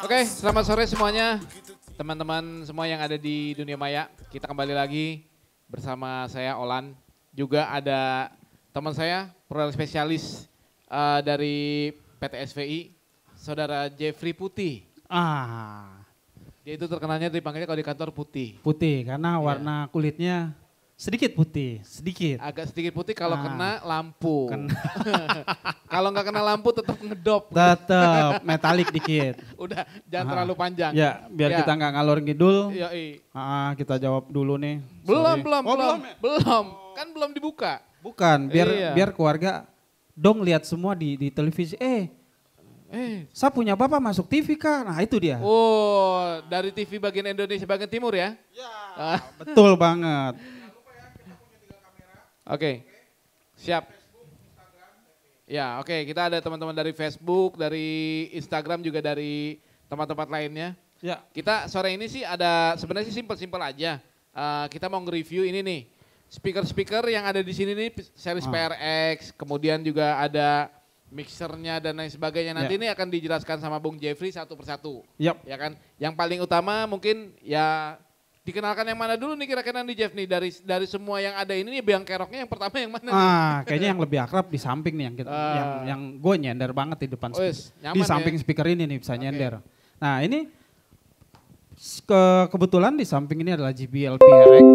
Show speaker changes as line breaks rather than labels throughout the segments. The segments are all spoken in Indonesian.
Oke, selamat sore semuanya. Teman-teman semua yang ada di dunia maya. Kita kembali lagi bersama saya Olan. Juga ada teman saya, proyek spesialis dari PT SVI, Saudara Jeffrey Putih. Dia itu terkenalnya dipanggilnya kalau di kantor Putih.
Putih karena warna kulitnya sedikit putih, sedikit.
Agak sedikit putih kalau kena lampu. Kalau nggak kena lampu tetap ngedop.
Tetap metalik dikit.
Udah, jangan terlalu panjang.
Ya, biar kita nggak ngalor ngidul.
Yoi.
Kita jawab dulu nih.
Belum,
Sorry.
belum. Kan belum dibuka.
Bukan, biar keluarga dong lihat semua di televisi. Saya punya bapak masuk TV kan? Nah itu dia.
Oh, dari TV bagian Indonesia bagian timur ya?
Ya, betul banget.
Oke, siap. Ya, oke. Kita ada teman-teman dari Facebook, dari Instagram, juga dari tempat-tempat lainnya.
Ya.
Kita sore ini sih ada sebenarnya sih simpel-simpel aja. Kita mau nge-review ini nih, speaker-speaker yang ada di sini nih, series PRX, kemudian juga ada mixernya dan lain sebagainya. Nanti ini akan dijelaskan sama Bung Jeffrey satu persatu.
Yap.
Ya kan? Yang paling utama mungkin ya dikenalkan yang mana dulu nih kira-kira nih Jeff nih dari semua yang ada ini nih biang keroknya yang pertama yang mana nih?
Kayaknya yang lebih akrab di samping nih yang gue nyender banget di depan di samping speaker ini nih bisa nyender. Nah ini kebetulan di samping ini adalah JBL PRX.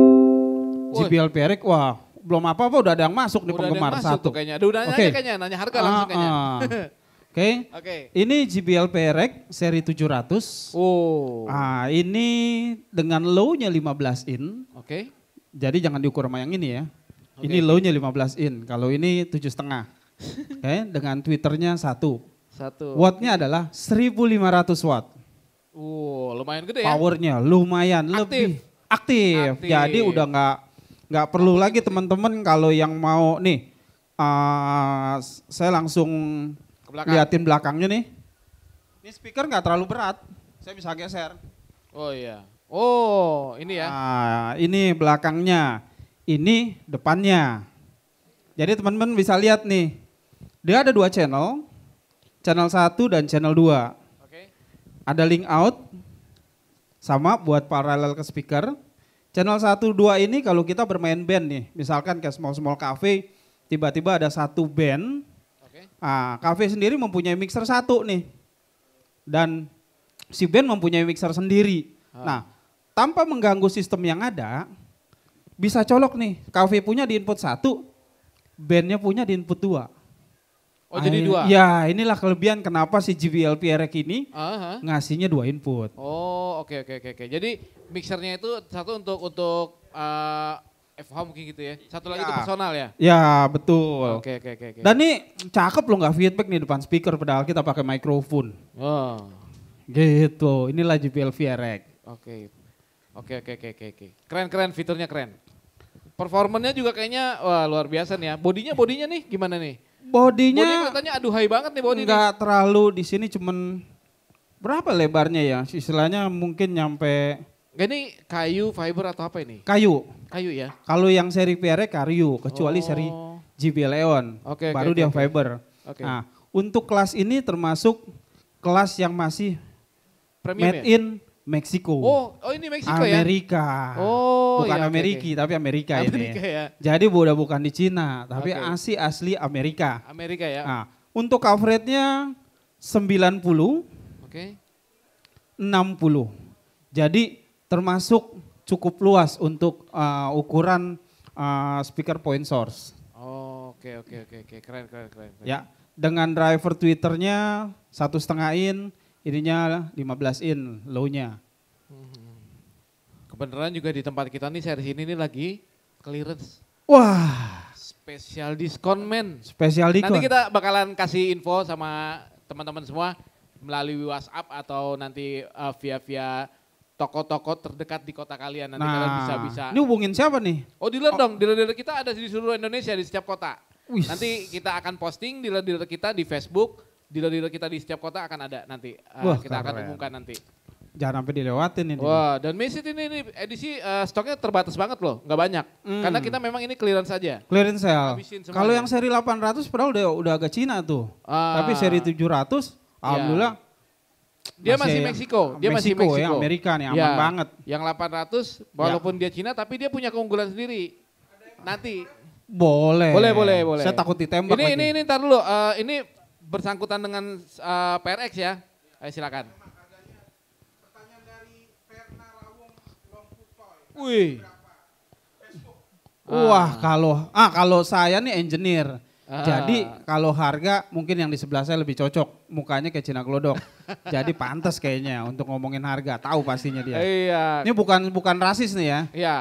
JBL PRX, wah belum apa-apa udah ada yang masuk nih penggemar satu.
Kayaknya. Udah nanya kayaknya, nanya harga langsung kayaknya.
Oke. Ini JBL PRX seri 700. Ini dengan low-nya 15 in.
Oke.
Jadi jangan diukur sama yang ini ya. Ini low-nya 15 in. Kalau ini 7,5. Oke, dengan tweeternya 1. Watt-nya adalah 1500 watt.
Lumayan gede ya.
Powernya lumayan lebih aktif. Jadi udah nggak perlu lagi teman-teman kalau yang mau nih. Saya langsung liatin belakangnya nih. Ini speaker nggak terlalu berat. Saya bisa geser.
Oh iya. Oh ini ya.
Ini belakangnya. Ini depannya. Jadi teman-teman bisa lihat nih. Dia ada 2 channel. Channel 1 dan channel 2.
Oke.
Ada link out. Sama buat paralel ke speaker. Channel 1, 2 ini kalau kita bermain band nih. Misalkan kayak small cafe. Tiba-tiba ada satu band. Cafe sendiri mempunyai mixer 1 nih. Dan si band mempunyai mixer sendiri. Nah, tanpa mengganggu sistem yang ada, bisa colok nih. Cafe punya di input 1, bandnya punya di input 2.
Oh jadi 2?
Ya inilah kelebihan kenapa si JBL PRX ini ngasihnya 2 input.
Oh oke. Jadi mixernya itu satu untuk FH mungkin gitu ya. Satu lagi itu personal ya?
Ya betul.
Oke.
Dan nih cakep loh nggak feedback nih depan speaker padahal kita pakai mikrofon. Gitu, inilah JBL PRX.
Oke. Keren fiturnya keren. Performanya juga kayaknya wah luar biasa nih ya. Bodinya nih gimana nih? Bodinya katanya aduhai banget nih bodi.
Enggak terlalu di sini cuman berapa lebarnya ya? Istilahnya mungkin nyampe.
Ini kayu, fiber atau apa ini?
Kayu
ya?
Kalau yang seri PRX kayu, kecuali seri JBL Eon, baru dia fiber. Nah, untuk kelas ini termasuk kelas yang masih
premium
made in Meksiko.
Oh ini Meksiko ya?
Amerika. Bukan Amerika, tapi Amerika ini.
Ya.
Jadi bukan di Cina, tapi asli Amerika.
Amerika ya?
Nah, untuk coveragenya 90, 60. Jadi termasuk cukup luas untuk ukuran speaker point source.
Oke. Keren.
Ya, dengan driver tweeternya 1,5 in, ininya 15 in low-nya.
Kebenaran juga di tempat kita nih series ini nih lagi clearance.
Wah,
spesial diskon men.
Spesial diskon.
Nanti kita bakalan kasih info sama teman-teman semua melalui WhatsApp atau nanti via toko-toko terdekat di kota kalian. Nanti kalian bisa.
Ini hubungin siapa nih?
Oh dealer dong, dealer kita ada di seluruh Indonesia di setiap kota. Nanti kita akan posting dealer-dealer kita di Facebook, dealer-dealer kita di setiap kota akan ada nanti. Kita akan umumkan nanti.
Jangan sampai dilewatin ini.
Wah, dan Mesit ini edisi stoknya terbatas banget loh, nggak banyak. Karena kita memang ini clearance saja.
Clearance sale. Kalau yang seri 800 padahal udah agak Cina tuh. Tapi seri 700, alhamdulillah
Dia masih Meksiko, dia masih Meksiko.
Ya, Amerika nih aman
ya,
banget.
Yang 800 walaupun dia Cina tapi dia punya keunggulan sendiri. Nanti
boleh.
Boleh.
Saya takut ditembak lagi.
Ini ntar dulu, ini bersangkutan dengan PRX ya. Ayo silakan. Wih.
Wah, kalau saya nih engineer. Jadi kalau harga mungkin yang di sebelah saya lebih cocok. Mukanya kayak Cina Glodok. Jadi pantas kayaknya untuk ngomongin harga. Tahu pastinya dia.
Iya.
Ini bukan rasis nih ya.
Iya.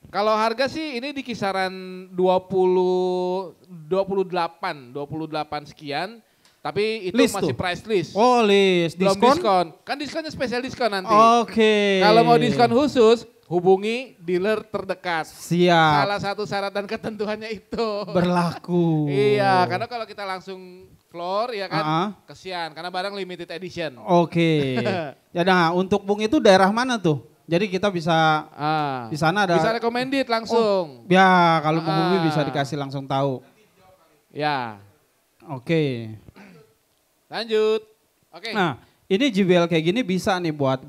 Kalau harga sih ini di kisaran 28 sekian. Tapi itu
List
masih
tuh?
price list.
Oh, list.
Belum
Diskon?
diskon. Kan diskonnya spesial diskon nanti.
Oke.
Kalau mau diskon khusus, hubungi dealer terdekat.
Siap.
Salah satu syarat dan ketentuannya itu.
Berlaku.
Iya, karena kalau kita langsung floor ya kan kesian karena barang limited edition.
Oke. Ya nah, untuk Bung itu daerah mana tuh? Jadi kita bisa di sana ada.
Bisa recommended langsung.
Ya, kalau Bung Bumi bisa dikasih langsung tahu.
Ya.
Oke.
Lanjut. Oke.
Nah, ini JBL kayak gini bisa nih buat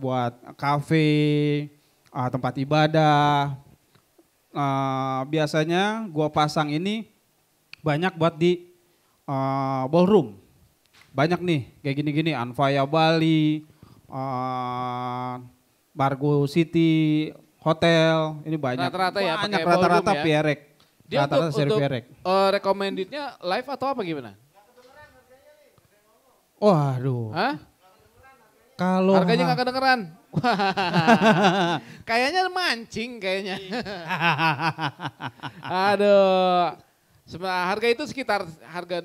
kafe, tempat ibadah. Biasanya gua pasang ini banyak buat di ballroom. Banyak nih kayak gini-gini, Anfaya Bali, Bargo City Hotel, ini banyak.
Rata-rata ya,
banyak
pakai
rata-rata
ballroom ya.
Pierek.
Dia
Rata-rata seri
untuk
Pierek.
recommendednya live atau apa gimana?
Waduh.
Hah?
Kalau
Harganya nggak kedengeran. Kayaknya mancing kayaknya. Aduh. Harga itu sekitar harga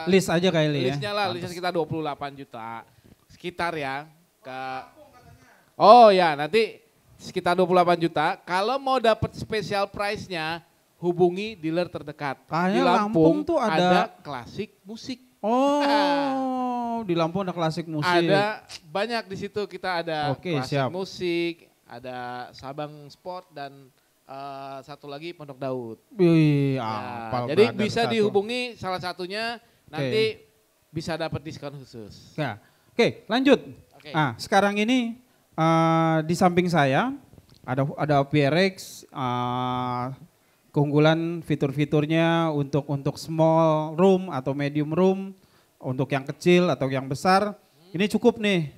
list aja kali ya.
listnya lah, listnya sekitar 28 juta. Sekitar ya. Oh ya, nanti sekitar 28 juta. Kalau mau dapat special price-nya, hubungi dealer terdekat.
Kayaknya
Di
Lampung tuh
ada klasik musik.
Oh, di Lampung ada klasik musik.
Ada banyak di situ, kita ada
Oke,
klasik
siap.
musik, ada Sabang Sport dan satu lagi Pondok Daud.
Wih,
Ya,
apal
jadi
brother
bisa
satu.
dihubungi salah satunya, nanti bisa dapat diskon khusus.
Ya. Oke, lanjut.
Oke.
Nah, sekarang ini di samping saya ada PRX, keunggulan fitur-fiturnya untuk small room atau medium room, untuk yang kecil atau yang besar. Ini cukup nih.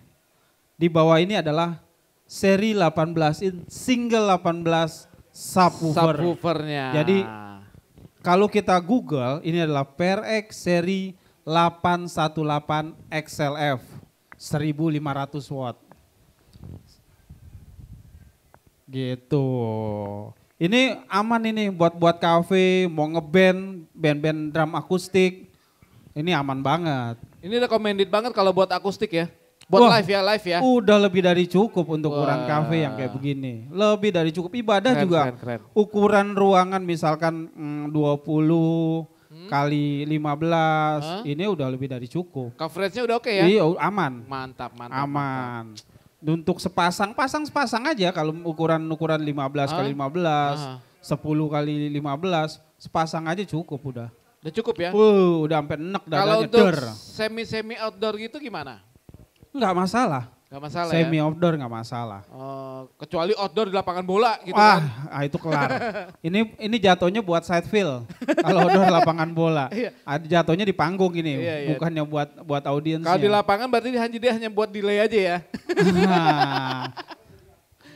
Di bawah ini adalah seri 18 in single 18 subwoofer.
Subwoofernya.
Jadi kalau kita Google, ini adalah PRX seri 818 XLF 1500 watt. Gitu. Ini aman ini buat kafe, mau ngeband, band drum akustik. Ini aman banget.
Ini recommended banget kalau buat akustik ya. Buat
Wah,
live ya.
Udah lebih dari cukup untuk ukuran
Wah.
kafe yang kayak begini. Lebih dari cukup. Ibadah
Keren,
juga
keren.
ukuran ruangan misalkan 20 kali 15. Ini udah lebih dari cukup.
Coveragenya udah oke ya?
Iya aman.
Mantap.
Aman. Untuk sepasang aja kalau ukuran 15 kali 15, 10 kali 15, sepasang aja cukup udah.
Udah cukup ya?
Udah sampai enek
Kalau
dadanya
untuk
der.
semi outdoor gitu gimana?
Nggak masalah.
Gak masalah
Semi
ya?
outdoor nggak masalah.
Kecuali outdoor di lapangan bola gitu
Wah,
kan?
itu kelar. ini jatuhnya buat side field. Kalau outdoor lapangan bola.
Iya.
Ada jatuhnya di panggung ini,
Iya.
bukannya buat audiensnya.
Kalau di lapangan berarti dia hanya buat delay aja ya?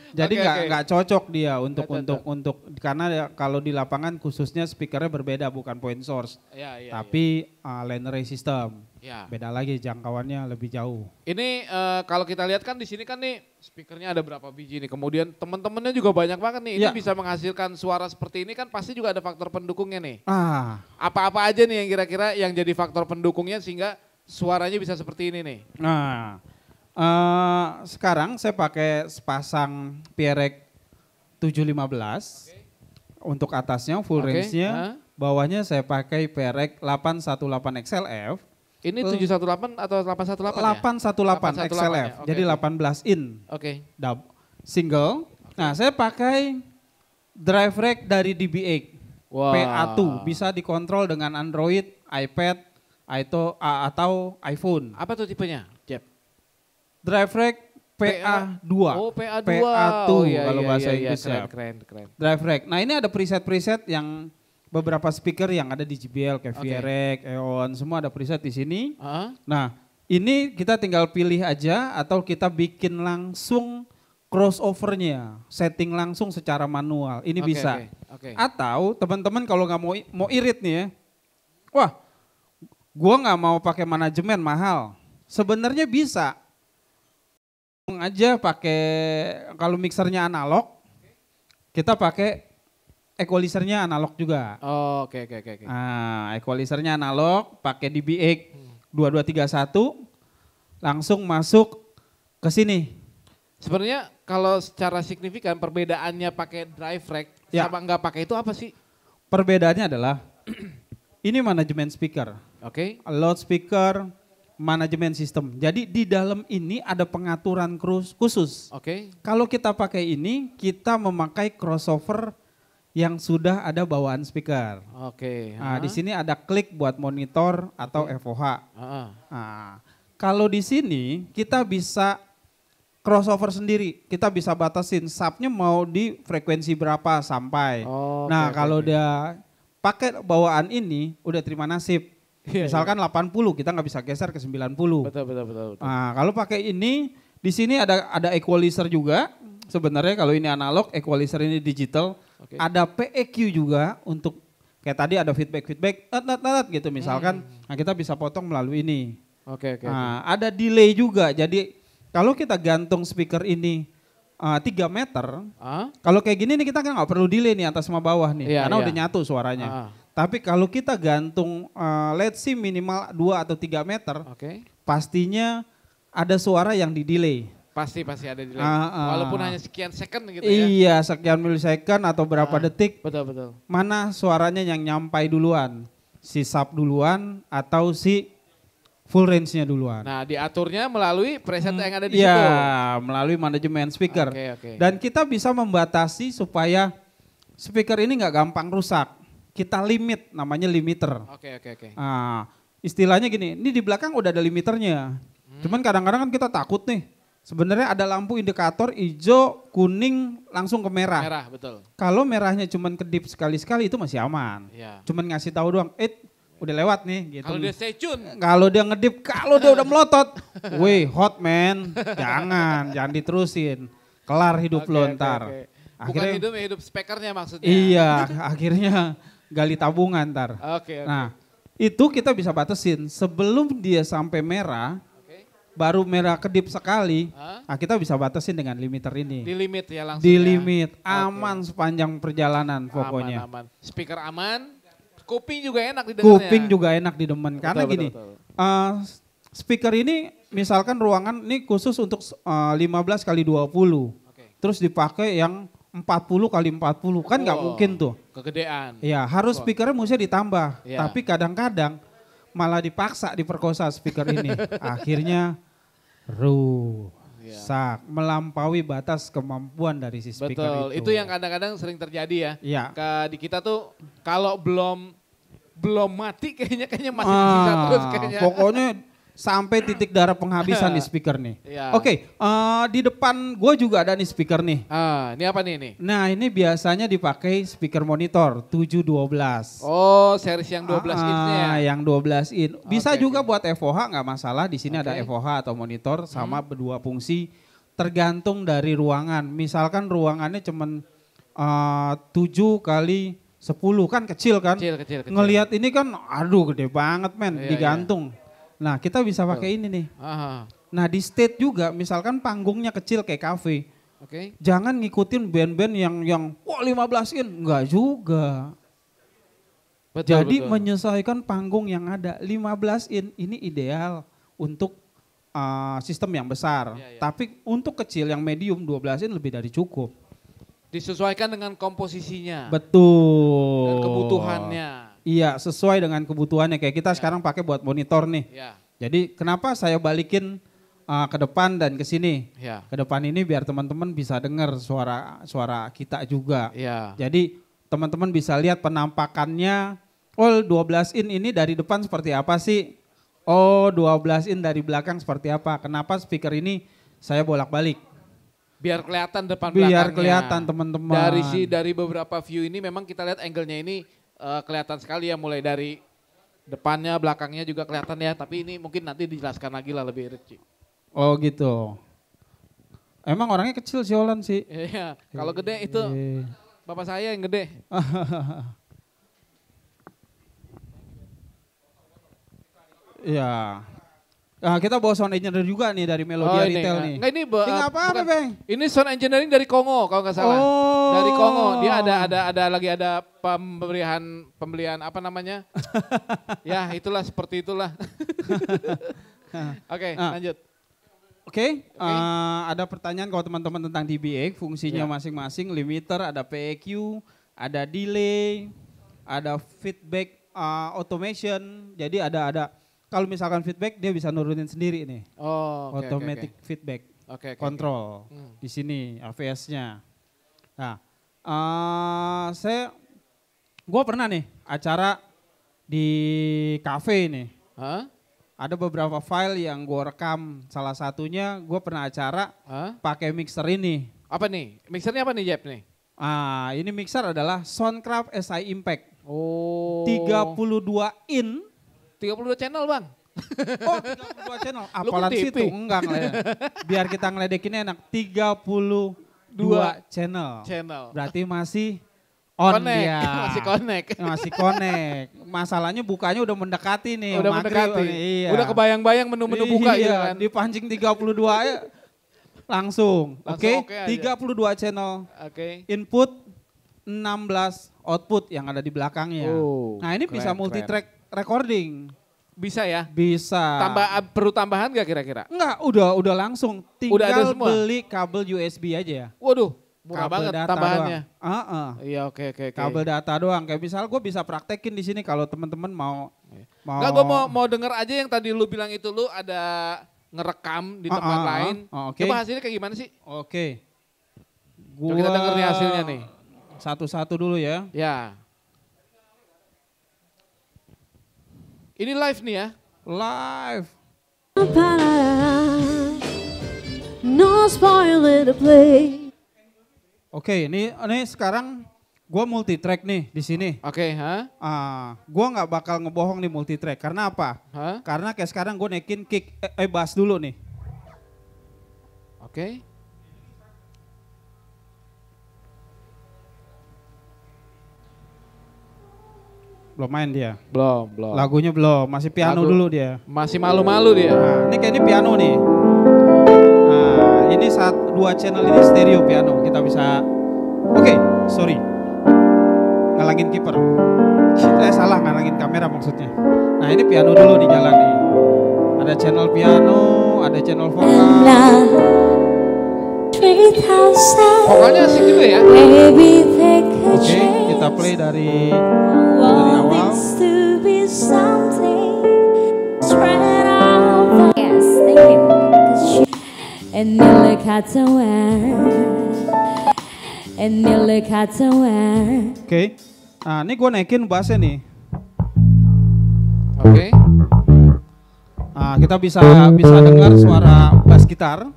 Jadi
Oke.
nggak cocok dia untuk
Nggak cocok.
karena kalau di lapangan khususnya speakernya berbeda bukan point source,
Iya.
tapi line array system.
Ya.
Beda lagi jangkauannya lebih jauh.
Ini kalau kita lihat kan di sini kan nih speakernya ada berapa biji nih. Kemudian teman-temannya juga banyak banget nih. Ini
Ya.
bisa menghasilkan suara seperti ini kan pasti juga ada faktor pendukungnya nih.
Ah,
Apa-apa aja nih yang kira-kira yang jadi faktor pendukungnya sehingga suaranya bisa seperti ini nih.
nah sekarang saya pakai sepasang PRX 715 untuk atasnya full
Oke,
range-nya, bawahnya saya pakai PRX 818 XLF.
Ini 718 atau 818 ya?
818
818
XLF,
ya? Oke,
jadi
oke.
18 in
Oke.
single. Nah saya pakai drive rack dari DB8
Wah.
PA2, bisa dikontrol dengan Android, iPad, atau iPhone.
Apa tuh tipenya, Jeb?
Drive Rack PA2.
Oh, PA2.
PA2
Oh, iya,
kalau
iya,
bahasa
iya,
Inggris ya.
keren.
Drive Rack. Nah ini ada preset-preset yang beberapa speaker yang ada di JBL kayak
Oke.
VRX, EON, semua ada preset di sini.
Ah,
Nah ini kita tinggal pilih aja atau kita bikin langsung crossovernya, setting langsung secara manual. Ini
oke,
bisa.
Oke.
Atau teman-teman kalau nggak mau irit nih ya, wah, gua nggak mau pakai manajemen mahal. Sebenarnya bisa. Langsung aja pakai kalau mixernya analog, kita pakai equalizernya analog juga.
Oh, oke.
Nah, equalizernya analog, pakai DBX 2231, langsung masuk ke sini.
Sebenarnya kalau secara signifikan perbedaannya pakai drive rack
Ya.
sama nggak pakai itu apa sih?
Perbedaannya adalah ini manajemen speaker,
Oke.
loudspeaker, manajemen sistem. Jadi di dalam ini ada pengaturan khusus.
Oke.
Kalau kita pakai ini, kita memakai crossover yang sudah ada bawaan speaker.
Oke.
Nah, di sini ada klik buat monitor atau FOH.
Ah.
Nah, kalau di sini kita bisa crossover sendiri. Kita bisa batasin subnya mau di frekuensi berapa sampai.
Oh,
Nah,
oke,
kalau
oke.
dia pakai bawaan ini udah terima nasib.
Iya,
Misalkan 80 kita nggak bisa geser ke 90.
Betul.
Nah, kalau pakai ini di sini ada equalizer juga. Sebenarnya kalau ini analog, equalizer ini digital.
Oke.
Ada PEQ juga untuk kayak tadi ada feedback gitu misalkan. Nah, kita bisa potong melalui ini.
Oke.
Nah, ada delay juga. Jadi kalau kita gantung speaker ini 3 meter,
Ah?
kalau kayak gini nih kita kan nggak perlu delay nih atas sama bawah nih,
Iya,
karena
iya.
udah nyatu suaranya.
Ah.
Tapi kalau kita gantung let's see minimal 2 atau 3 meter,
Oke.
pastinya ada suara yang di delay.
Pasti ada delay.
Ah.
Walaupun hanya sekian second gitu ya.
Iya, sekian milisecond atau berapa detik,
Betul.
mana suaranya yang nyampai duluan, si sub duluan atau si full range-nya duluan.
Nah, diaturnya melalui preset yang ada di
Iya,
situ.
melalui manajemen speaker.
Oke.
Dan kita bisa membatasi supaya speaker ini nggak gampang rusak. Kita limit, namanya limiter.
Oke.
Nah, istilahnya gini, ini di belakang udah ada limiternya. Cuman kadang-kadang kan kita takut nih. Sebenarnya ada lampu indikator hijau, kuning, langsung ke merah.
Merah, betul.
Kalau merahnya cuman kedip sekali-sekali itu masih aman.
Iya.
Cuman ngasih tahu doang, udah lewat nih gitu.
Kalau dia stay tune.
Kalau dia ngedip, kalau dia udah melotot, weh hot man, jangan diterusin. Kelar hidup
Oke,
lo
oke,
ntar.
oke. Bukan
Akhirnya,
hidup speakernya maksudnya.
iya, akhirnya gali tabungan ntar.
Oke.
Nah, itu kita bisa batasin. Sebelum dia sampai merah,
Oke.
baru merah kedip sekali,
Hah?
nah kita bisa batasin dengan limiter ini.
Di limit ya langsung.
Di
ya.
limit, aman sepanjang perjalanan pokoknya.
Aman. Speaker aman. Kuping juga enak didengarnya.
Kuping juga enak didemen. Karena
Betul,
gini,
betul.
speaker ini misalkan ruangan ini khusus untuk 15 kali 20.
Oke.
Terus dipakai yang 40 kali 40. Kan nggak
Wow,
mungkin tuh.
Kegedean.
Ya harus speakernya mesti ditambah.
Iya.
Tapi kadang-kadang malah dipaksa diperkosa speaker ini. Akhirnya rusak. Melampaui batas kemampuan dari si speaker
Betul. Itu yang kadang-kadang sering terjadi ya.
Iya.
Di kita tuh kalau belum mati kayaknya masih bisa terus kayaknya.
Pokoknya sampai titik darah penghabisan nih speaker nih.
Iya.
Oke, di depan gue juga ada nih speaker nih.
Ini apa nih ini?
Nah ini biasanya dipakai speaker monitor 712.
Oh, series yang 12 inch-nya ya.
Yang 12 in. Bisa
Oke,
juga buat FOH nggak masalah. Di sini ada
Oke.
FOH atau monitor sama berdua fungsi. Tergantung dari ruangan. Misalkan ruangannya cuman 7 kali 10 kan kecil kan.
Kecil.
Ngelihat ini kan aduh gede banget men
Iya,
digantung. Nah kita bisa pakai ini nih.
Aha.
Nah di stage juga misalkan panggungnya kecil kayak cafe.
Oke.
Jangan ngikutin band-band yang wah 15 in. Enggak juga.
Betul,
Jadi
betul.
menyesuaikan panggung yang ada. 15 in ini ideal untuk sistem yang besar.
Iya, iya.
Tapi untuk kecil yang medium 12 in lebih dari cukup.
Disesuaikan dengan komposisinya
Betul.
dan kebutuhannya.
Iya sesuai dengan kebutuhannya. Kayak kita sekarang pakai buat monitor nih.
Ya.
Jadi kenapa saya balikin ke depan dan ke sini?
Ya.
Ke depan ini biar teman-teman bisa dengar suara kita juga.
Ya.
Jadi teman-teman bisa lihat penampakannya. Oh 12 in ini dari depan seperti apa sih? Oh 12 in dari belakang seperti apa? Kenapa speaker ini saya bolak-balik.
Biar kelihatan depan
Biar
belakangnya.
kelihatan teman-teman.
Dari beberapa view ini memang kita lihat angle-nya ini kelihatan sekali ya, mulai dari depannya, belakangnya juga kelihatan ya. Tapi ini mungkin nanti dijelaskan lagi lah lebih rinci.
Oh gitu. Emang orangnya kecil si Olan sih.
Iya, kalau gede itu bapak saya yang gede.
Iya. Nah, kita bawa sound engineer juga nih dari Melodia Retail nih.
Enggak, ini
apa-apa, Bang?
Ini sound engineering dari Kongo kalau nggak salah.
Oh.
Dari Kongo. Dia ada pembelian apa namanya? Ya, itulah seperti itulah. Oke, lanjut.
Oke, ada pertanyaan kalau teman-teman tentang DBX, fungsinya masing-masing, limiter, ada PEQ, ada delay, ada feedback automation. Jadi ada kalau misalkan feedback dia bisa nurunin sendiri nih.
Oh,
automatic feedback. Control. Di sini AVS-nya. Nah, gue pernah nih acara di cafe nih. Ada beberapa file yang gue rekam. Salah satunya gue pernah acara pakai mixer ini.
Apa nih? Mixernya apa nih, Jep nih?
Ini mixer adalah Soundcraft SI Impact.
Oh.
32 in.
32 channel, Bang.
Oh, 32 channel. Apalan situ? Enggak ngeledekin. Biar kita ngeledekinnya enak. 32 channel. Berarti masih on
connect.
dia.
Masih
connect. Masalahnya bukanya udah mendekati nih.
Udah mendekati.
Iya.
Udah kebayang-bayang menu-menu buka gitu kan.
Dipancing 32 ya langsung. Oke, 32 channel. Input 16 output yang ada di belakangnya. Nah, ini bisa multi track recording.
Bisa ya?
Bisa.
Perlu tambahan gak kira-kira?
Enggak, udah langsung. Tinggal beli kabel USB aja.
Waduh, murah banget tambahannya. Iya, oke.
Kabel data doang. Kayak misal gue bisa praktekin di sini kalau teman-teman mau.
Enggak, gue mau denger aja yang tadi lu bilang itu, lu ada ngerekam di tempat lain. Coba hasilnya kayak gimana sih?
Oke.
Coba kita denger nih hasilnya nih.
Satu-satu dulu ya.
Ya. Ini live nih ya?
Live.
No spoiler to play.
Oke, ini sekarang gue multi track nih di sini.
Oke,
gue nggak bakal ngebohong nih multi track. Karena apa? Karena kayak sekarang gue naikin kick, bass dulu nih.
Oke.
Belum main dia.
Belum.
Lagunya belum, masih piano dulu dia.
Masih malu-malu dia.
Nah, ini kayak ini piano nih. Nah, ini dua channel ini stereo piano. Kita bisa, sorry. Ngalangin kiper. Salah ngalangin kamera maksudnya. Nah, ini piano dulu di jalan nih. Ada channel piano, ada channel vokal.
Vokalnya asik juga ya.
Oke, kita play dari awal.
Yes, thank you.
Oke, nah ini gue naikin bassnya nih.
Oke.
Nah, kita bisa dengar suara bass gitar.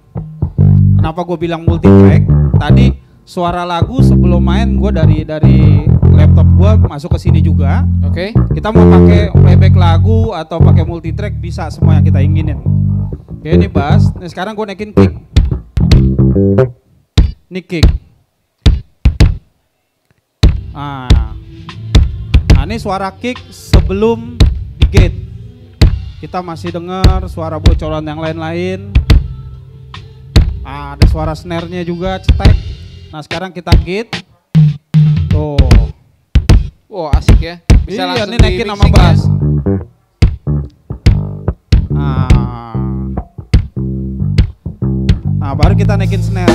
Kenapa gue bilang multi track? Tadi suara lagu sebelum main gue dari laptop gue masuk ke sini juga.
Oke.
Kita mau pakai playback lagu atau pakai multi track bisa semua yang kita inginin. Oke, ini bass. Nah, sekarang gue naikin kick. Ini kick. Nah, ini suara kick sebelum di gate. Kita masih dengar suara bocoran yang lain-lain. Ada suara snare-nya juga cetek. Nah, sekarang kita gate. Tuh.
Wow, asik ya. Bisa langsung
ini naikin sama bass. Nah, baru kita naikin snare.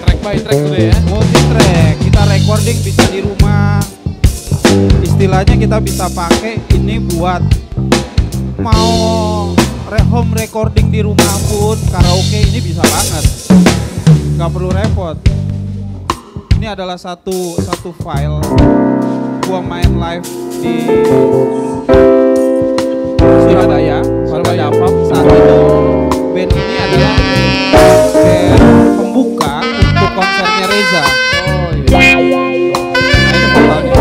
Track by track dulu ya.
Multi track, kita recording bisa di rumah. Istilahnya kita bisa pakai ini buat mau home recording di rumah pun, karaoke ini bisa banget. Gak perlu repot. Ini adalah satu file gua main live di Surabaya. Valva Dafab saat itu band ini adalah band pembuka untuk konsernya Reza.
Oh iya.
Nah ini vokalnya.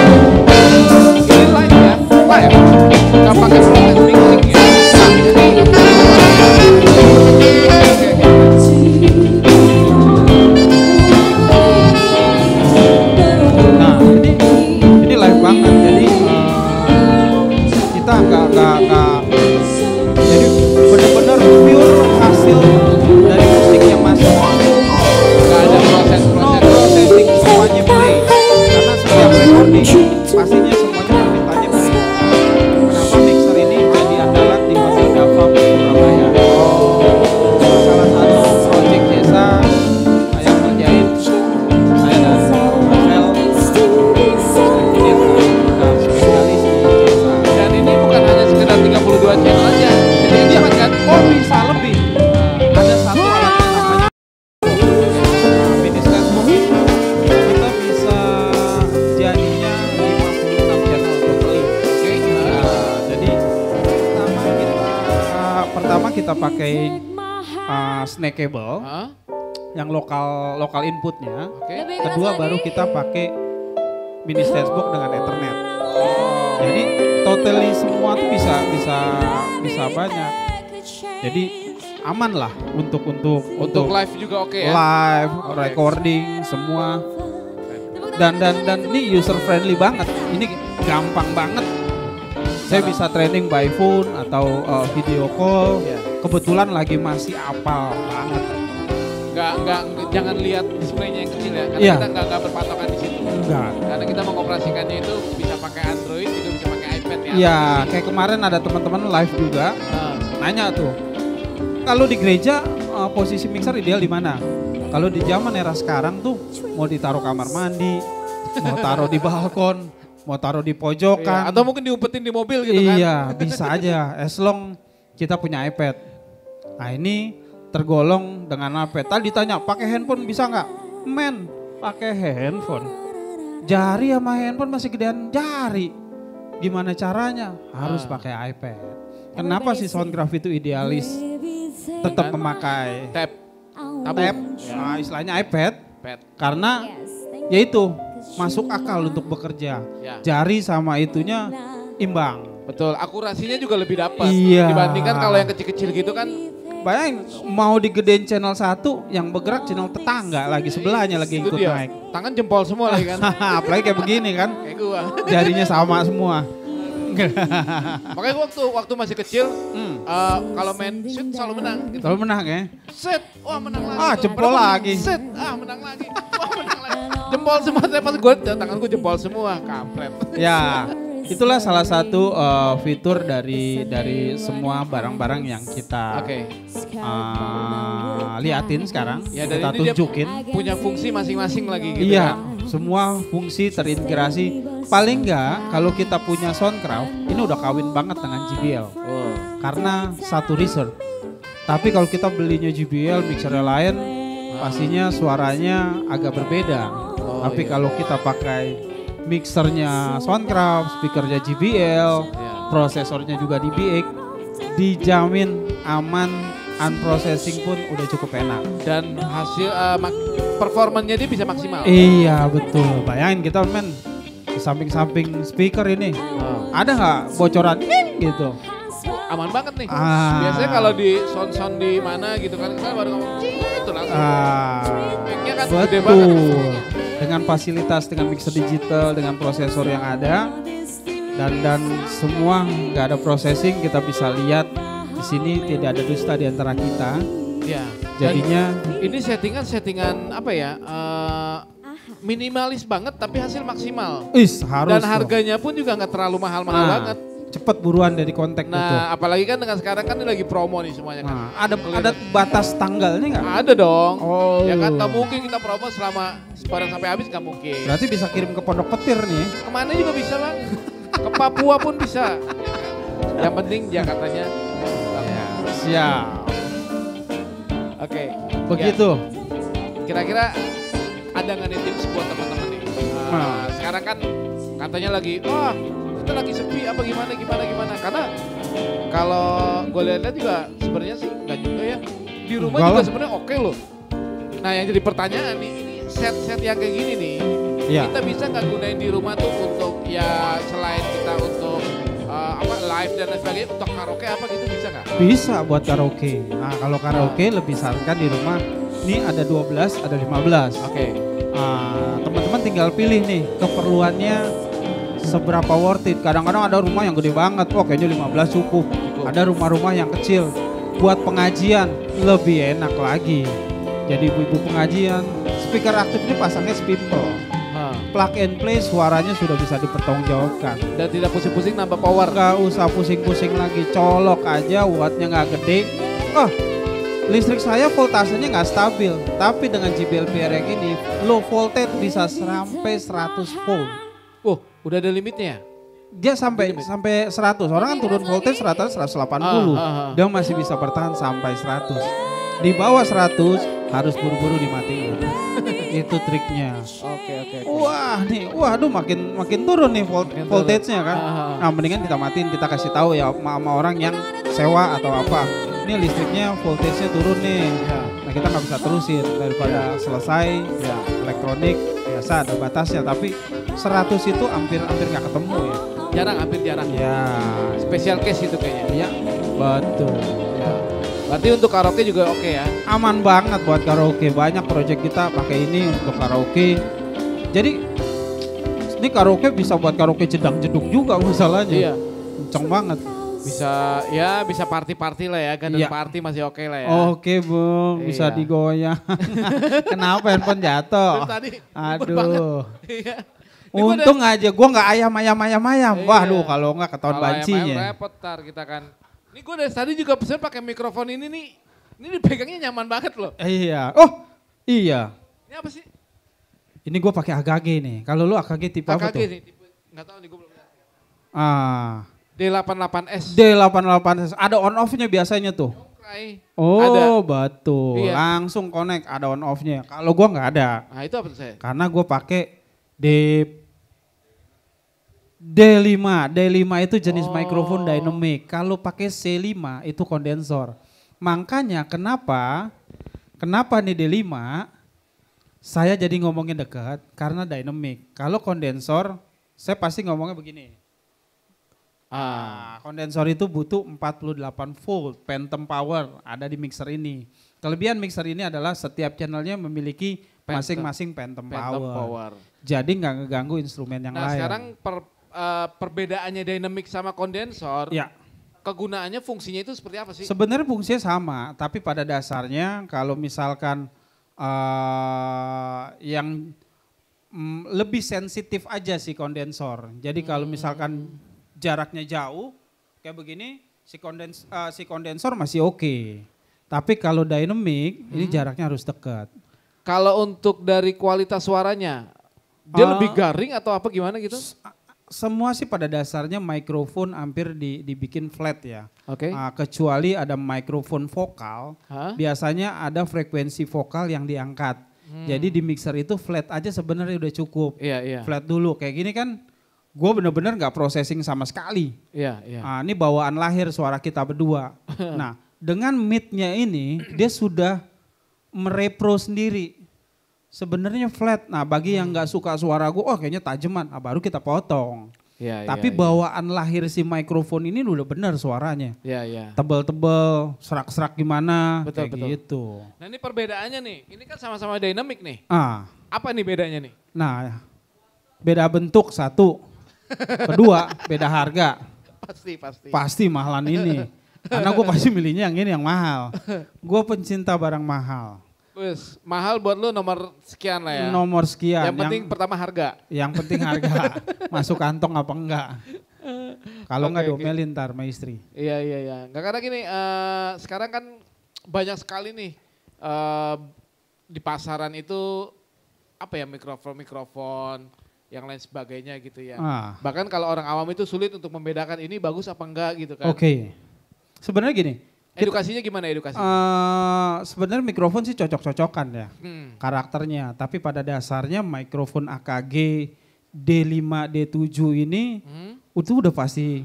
Ini live ya? Live? Nggak pakai proses mixing ya?
Nah ini live banget. Jadi kita nggak jadi benar-benar pure hasil dari musik yang masuk.
Nggak ada
No
proses-proses.
processing, semuanya play. Karena setiap recording pastinya semuanya permintaannya play. Kenapa mixer ini jadi andalan di Hotel Dafab Surabaya? Salah satu project jasa yang ngerjain saya dan Marcel. Ini yang kita spesialis di jasa.
Dan ini bukan hanya sekedar 32 channel aja. Jadi ini
Iya.
kan?
Oh bisa lebih. Ada satu alat namanya mini Facebook ini kita bisa jadinya 56 channel totally.
Oke.
Jadi pertama kita pakai snackable
Hah?
yang lokal inputnya.
Oke.
Kedua baru kita pakai mini Facebook dengan Ethernet. Jadi totally semua tuh bisa banyak. Jadi aman lah untuk
Live juga oke ya?
live,
Oke.
recording semua. Dan ini user friendly banget. Ini gampang banget. Saya bisa training by phone atau video call.
Iya.
Kebetulan lagi masih apal banget.
Nggak, jangan lihat displaynya yang kecil ya, karena
Iya.
kita nggak berpatokan di situ.
Enggak.
Karena kita mengoperasikannya itu bisa pakai Android, juga bisa pakai iPad ya.
Iya, kayak kemarin ada teman-teman live juga
Nah,
nanya tuh. Kalau di gereja posisi mixer ideal di mana? Kalau di zaman era sekarang tuh mau ditaruh kamar mandi, mau taruh di balkon, mau taruh di
iya.
pojokan.
Atau mungkin diumpetin di mobil gitu kan?
Iya, bisa aja. As long kita punya iPad. Nah ini tergolong dengan iPad. Tadi ditanya pakai handphone bisa nggak? Men, pakai handphone. Jari sama handphone masih gedean jari. Gimana caranya? Harus pakai iPad. Kenapa sih Soundcraft itu idealis? Tetap memakai
Tab,
tab, nah, istilahnya iPad.
pad.
Karena yaitu masuk akal untuk bekerja.
Ya.
Jari sama itunya imbang.
Betul, akurasinya juga lebih dapat.
Iya.
Dibandingkan kalau yang kecil-kecil gitu kan.
Bayangin mau digedein channel 1 yang bergerak channel tetangga lagi sebelahnya lagi
Itu
ikut
dia.
naik.
Tangan jempol semua lagi kan.
Apalagi kayak begini kan,
Kayak gua.
jarinya sama semua.
Makanya waktu masih kecil, kalau main shoot selalu menang gitu.
Kalau menang ya.
Set, wah menang lagi.
Ah,
tuh.
jempol
Padahal
lagi.
Set, menang lagi. Wah menang lagi. Jempol semua, saya pas gue, tangan gue jempol semua, kampret.
Ya, itulah salah satu fitur dari semua barang-barang yang kita
Oke.
liatin sekarang,
Ya, dan
kita
ini dia
tunjukin.
punya fungsi masing-masing lagi gitu
Iya,
kan.
semua fungsi terintegrasi. Paling enggak kalau kita punya Soundcraft, ini udah kawin banget dengan JBL.
Oh.
Karena satu reserve. Tapi kalau kita belinya JBL, mixernya lain, pastinya suaranya agak berbeda.
Oh,
Tapi
iya.
kalau kita pakai mixernya Soundcraft, speakernya JBL,
Iya.
prosesornya juga DBX, dijamin aman, unprocessing pun udah cukup enak.
Dan hasil performanya dia bisa maksimal.
Iya betul, bayangin kita men di samping-samping speaker ini, ada nggak bocoran gitu?
Aman banget nih.
Ah.
Biasanya kalau di sound di mana gitu kan, kita baru ngomong itu langsung. Mic-nya kan gede banget.
Betul. Dengan fasilitas, dengan mixer digital, dengan prosesor yang ada, dan semua nggak ada processing, kita bisa lihat di sini tidak ada dusta di antara kita.
Iya.
Jadinya
Ini settingan apa ya? Minimalis banget tapi hasil maksimal.
harus
Dan
dong.
harganya pun juga nggak terlalu mahal-mahal
Nah,
banget.
cepet buruan dari kontak tuh.
Nah, apalagi kan dengan sekarang kan ini lagi promo nih semuanya kan.
Nah, ada batas tanggalnya nggak?
Ada dong.
Oh.
Ya kan, tak mungkin kita promo selama barang sampai habis, nggak mungkin.
Berarti bisa kirim ke Pondok Petir nih.
Kemana juga bisa bang. Ke Papua pun bisa. Yang penting Jakartanya.
Siap.
Oke.
Begitu.
Ya, kira-kira ada nggak nih tips buat teman-teman nih? Sekarang kan katanya lagi, wah kita lagi sepi apa gimana. Karena kalau gue lihat juga sebenarnya sih enggak juga ya. Di rumah
Enggak
juga
lah.
sebenarnya oke loh. Nah yang jadi pertanyaan nih, ini set-set yang kayak gini nih,
Iya.
kita bisa nggak gunain di rumah tuh untuk ya selain kita untuk live dan lain sebagainya, untuk karaoke apa gitu bisa nggak?
Bisa buat karaoke. Nah kalau karaoke lebih sarankan di rumah. Ini ada 12, ada 15.
Oke.
Teman-teman tinggal pilih nih keperluannya seberapa worth it. Kadang-kadang ada rumah yang gede banget, oh kayaknya 15 cukup. Ada rumah-rumah yang kecil. Buat pengajian lebih enak lagi. Jadi ibu-ibu pengajian, speaker aktif ini pasangnya simple. Plug and play, suaranya sudah bisa dipertanggungjawabkan.
Dan tidak pusing-pusing nambah power.
Gak usah pusing-pusing lagi, colok aja, wattnya nggak gede. Listrik saya voltasenya nggak stabil, tapi dengan JBL PR yang ini low voltage bisa sampai 100 volt.
Oh, udah ada limitnya ya?
Dia sampai 100. Orang kan turun voltage rata 180. Dia masih bisa bertahan sampai 100. Di bawah 100 harus buru-buru dimatiin. Itu triknya.
Oke.
Wah nih, waduh makin turun nih voltage-nya kan. Nah mendingan kita matiin, kita kasih tahu ya sama orang yang sewa atau apa. Ini listriknya voltage-nya turun nih. Nah kita nggak bisa terusin daripada selesai. Ya elektronik biasa ada batasnya, tapi 100 itu hampir nggak ketemu ya.
Hampir jarang.
Ya.
Special case itu kayaknya.
Ya betul.
Ya. Berarti untuk karaoke juga oke ya?
Aman banget buat karaoke. Banyak proyek kita pakai ini untuk karaoke. Jadi ini karaoke bisa buat karaoke jedang-jeduk juga masalahnya.
Iya.
Kenceng banget.
Bisa party-party lah ya, garden party masih oke lah ya.
Oke Bung, bisa
Iya.
digoyang. Kenapa handphone jatuh?
Tadi
Aduh.
Iya.
Untung aja gue nggak ayam. Waduh kalau nggak ketahuan
Kalau ayam
bancinya.
repot tar kita kan. Ini gue dari tadi juga pesen pakai mikrofon ini nih. Ini dipegangnya nyaman banget loh.
Iya. Oh iya.
Ini apa sih?
Ini gue pakai AKG nih. Kalau lu AKG tipe apa
AKG
tuh?
nih, tipe, nggak tahu nih gue belum lihat. D88S.
D88S. Ada on off-nya biasanya tuh.
Cry.
Oh
Ada.
betul.
Iya.
Langsung connect ada on off-nya. Kalau gue nggak ada.
Nah itu apa tuh saya?
Karena gue pakai D5 itu jenis mikrofon dynamic. Kalau pakai C5 itu kondensor. Makanya kenapa nih D5 saya jadi ngomongin dekat karena dynamic. Kalau kondensor saya pasti ngomongnya begini. Kondensor itu butuh 48 volt phantom power ada di mixer ini. Kelebihan mixer ini adalah setiap channelnya memiliki masing-masing phantom power. Jadi nggak ngeganggu instrumen yang lain.
Nah sekarang perbedaannya dynamic sama kondensor,
ya.
Kegunaannya fungsinya itu seperti apa sih?
Sebenarnya fungsinya sama, tapi pada dasarnya kalau misalkan yang lebih sensitif aja sih kondensor. Jadi kalau misalkan jaraknya jauh kayak begini, si kondensor masih oke. Tapi kalau dynamic ini jaraknya harus dekat.
Kalau untuk dari kualitas suaranya, dia lebih garing atau apa gimana gitu?
Semua sih pada dasarnya mikrofon hampir dibikin flat ya.
Oke.
Kecuali ada mikrofon vokal, biasanya ada frekuensi vokal yang diangkat. Jadi di mixer itu flat aja sebenarnya udah cukup.
Iya.
Flat dulu, kayak gini kan gue bener-bener gak processing sama sekali.
Iya.
Ini bawaan lahir suara kita berdua. Nah dengan mic-nya ini dia sudah merepro sendiri. Sebenarnya flat. Nah bagi yang nggak suka suara gue, kayaknya tajeman, baru kita potong. Tapi bawaan lahir si mikrofon ini udah benar suaranya.
Iya.
Tebel-tebel, serak-serak gimana,
Betul.
gitu.
Nah ini perbedaannya nih, ini kan sama-sama dynamic nih.
Apa
nih bedanya nih?
Nah beda bentuk satu, kedua beda harga. Pasti mahalan ini. Karena gue pasti milihnya yang ini yang mahal. Gue pencinta barang mahal.
Wes, mahal buat lu nomor sekian lah ya.
Nomor sekian.
Yang penting pertama harga.
Yang penting harga. Masuk kantong apa enggak. Kalau enggak diomelin ntar sama istri.
Iya. Enggak, karena gini, sekarang kan banyak sekali nih di pasaran itu apa ya, mikrofon yang lain sebagainya gitu ya. Bahkan kalau orang awam itu sulit untuk membedakan ini bagus apa enggak gitu kan.
Oke. Sebenarnya gini,
Edukasinya gimana edukasinya?
Sebenarnya mikrofon sih cocok-cocokan ya karakternya. Tapi pada dasarnya mikrofon AKG D5, D7 ini itu udah pasti.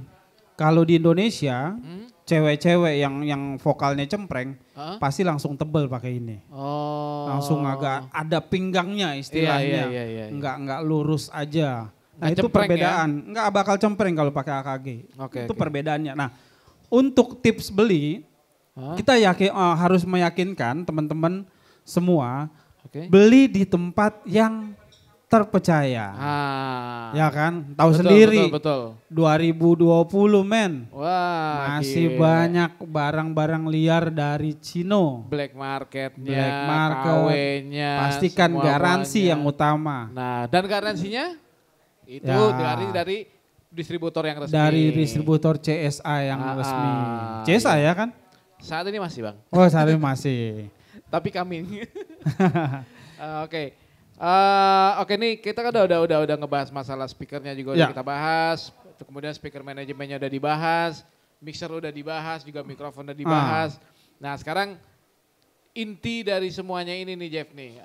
Kalau di Indonesia cewek-cewek yang vokalnya cempreng pasti langsung tebel pakai ini.
Oh.
Langsung agak ada pinggangnya istilahnya.
Iya.
Nggak lurus aja. Nah
Nggak
itu
cempreng
perbedaan. Nggak bakal cempreng kalau pakai AKG. Itu perbedaannya. Nah untuk tips beli kita harus meyakinkan teman-teman semua beli di tempat yang terpercaya. Ya kan? Tahu sendiri.
Betul.
2020 men.
Wah,
masih banyak barang-barang liar dari Cino.
Black market,
KW-nya. Pastikan garansi yang utama.
Nah, dan garansinya itu dari distributor yang resmi.
Dari distributor CSA yang resmi. CSA ya kan?
Saat ini masih Bang.
Oh saat ini masih.
Tapi kami. Oke. Oke nih kita kan udah ngebahas masalah speakernya juga udah kita bahas. Kemudian speaker manajemennya udah dibahas. Mixer udah dibahas, juga mikrofon udah dibahas. Nah sekarang inti dari semuanya ini nih Jeff nih.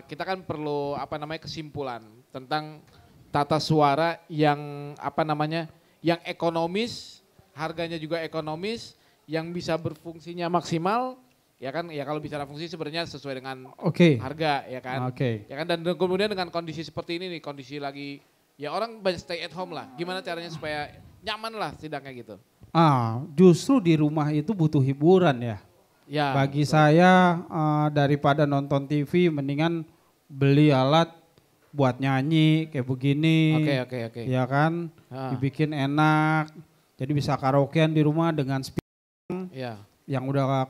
Kita kan perlu kesimpulan tentang tata suara yang yang ekonomis, harganya juga ekonomis, yang bisa berfungsinya maksimal, ya kan? Ya kalau bicara fungsi sebenarnya sesuai dengan harga, ya kan? Ya kan? Dan kemudian dengan kondisi seperti ini nih, kondisi lagi ya orang banyak stay at home lah. Gimana caranya supaya nyaman lah setidaknya gitu?
Justru di rumah itu butuh hiburan ya. Ya. Bagi saya daripada nonton TV, mendingan beli alat buat nyanyi kayak begini.
Oke.
Ya kan? Dibikin enak. Jadi bisa karaokean di rumah dengan speaker yang udah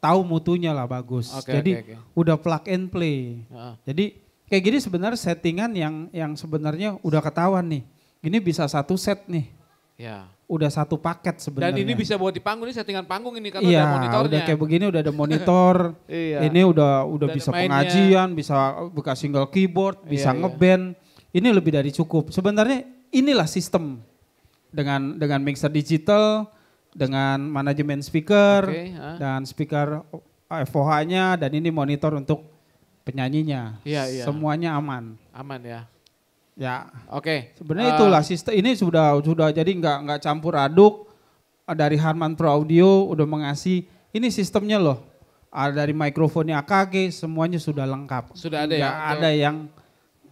tahu mutunya lah bagus. Jadi udah plug and play. Jadi kayak gini sebenarnya settingan yang sebenarnya udah ketahuan nih. Ini bisa satu set nih. Ya. Udah satu paket sebenarnya.
Dan ini bisa buat di panggung, ini settingan panggung ini kan ada monitornya.
Udah kayak begini udah ada monitor. Ini udah bisa pengajian, bisa buka single keyboard, bisa ngeband. Ini lebih dari cukup. Sebenarnya inilah sistem dengan mixer digital, dengan manajemen speaker, dan speaker FOH-nya, dan ini monitor untuk penyanyinya. Semuanya aman.
Aman ya.
Ya, sebenarnya itulah sistem ini sudah jadi nggak campur aduk. Dari Harman Pro Audio udah mengasih ini sistemnya loh. Dari mikrofonnya AKG semuanya sudah lengkap.
Sudah ada
ya. Ada yang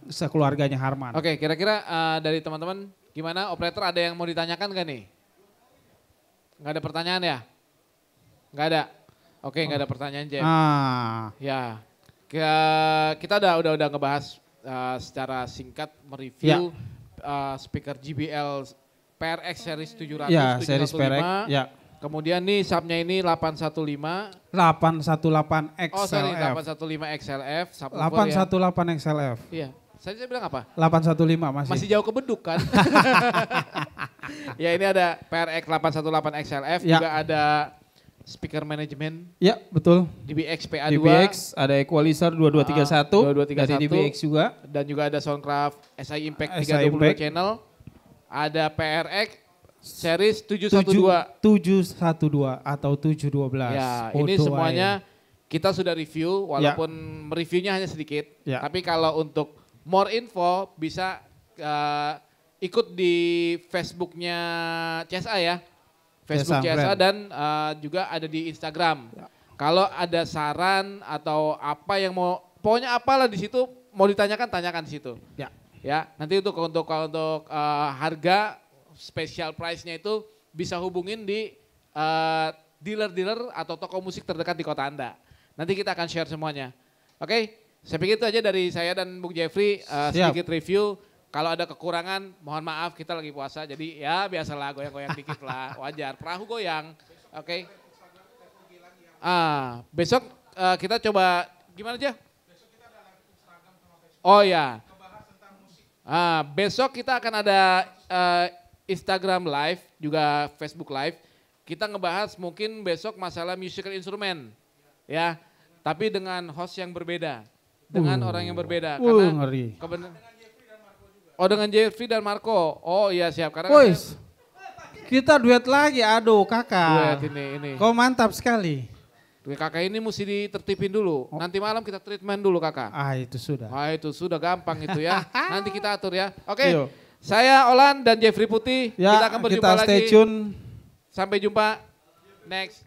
sekeluarganya Harman.
Kira-kira dari teman-teman gimana? Operator ada yang mau ditanyakan gak nih? Nggak ada pertanyaan ya? Nggak ada. Nggak ada pertanyaan Jeff. Ya, kita udah ngebahas. Secara singkat mereview speaker JBL PRX series 700,
series PRX,
Kemudian nih subnya ini 815
818 XLF.
Oh sorry, 815 XLF.
818 XLF.
Iya. Saya bilang apa?
815
masih jauh ke beduk kan. Ya ini ada PRX 818 XLF, juga ada speaker manajemen. Ya betul. DBX PA2.
DBX ada equalizer 2231.
2231.
Dari DBX juga.
Dan juga ada Soundcraft SI Impact 322 channel. Ada PRX series 712.
712 atau 712.
Ya ini semuanya kita sudah review walaupun mereviewnya hanya sedikit. Tapi kalau untuk more info bisa ikut di Facebooknya CSA ya. Facebook CSA dan juga ada di Instagram. Kalau ada saran atau apa yang pokoknya apalah di situ mau ditanyakan, tanyakan di situ. Ya, nanti untuk harga special price-nya itu bisa hubungin di dealer-dealer atau toko musik terdekat di kota Anda. Nanti kita akan share semuanya. Saya pikir itu aja dari saya dan Bung Jeffrey sedikit review. Kalau ada kekurangan, mohon maaf kita lagi puasa, jadi ya biasalah goyang-goyang dikit lah, wajar. Perahu goyang, besok kita coba gimana aja? Oh ya, besok kita akan ada Instagram Live, juga Facebook Live. Kita ngebahas mungkin besok masalah musical instrument, ya. Tapi dengan host yang berbeda, dengan orang yang berbeda. Karena
ngeri.
Oh dengan Jeffrey dan Marco. Oh iya siap. Karena
Kita duet lagi, aduh kakak.
Duet ini.
Kau mantap sekali.
Duet kakak ini mesti ditertipin dulu. Nanti malam kita treatment dulu kakak.
Ah itu sudah.
Wah itu sudah gampang itu ya. Nanti kita atur ya. Oke.
Yuk.
Saya Olan dan Jeffrey Putih.
Ya,
Kita akan berjumpa
kita
lagi.
stay tune.
Sampai jumpa next.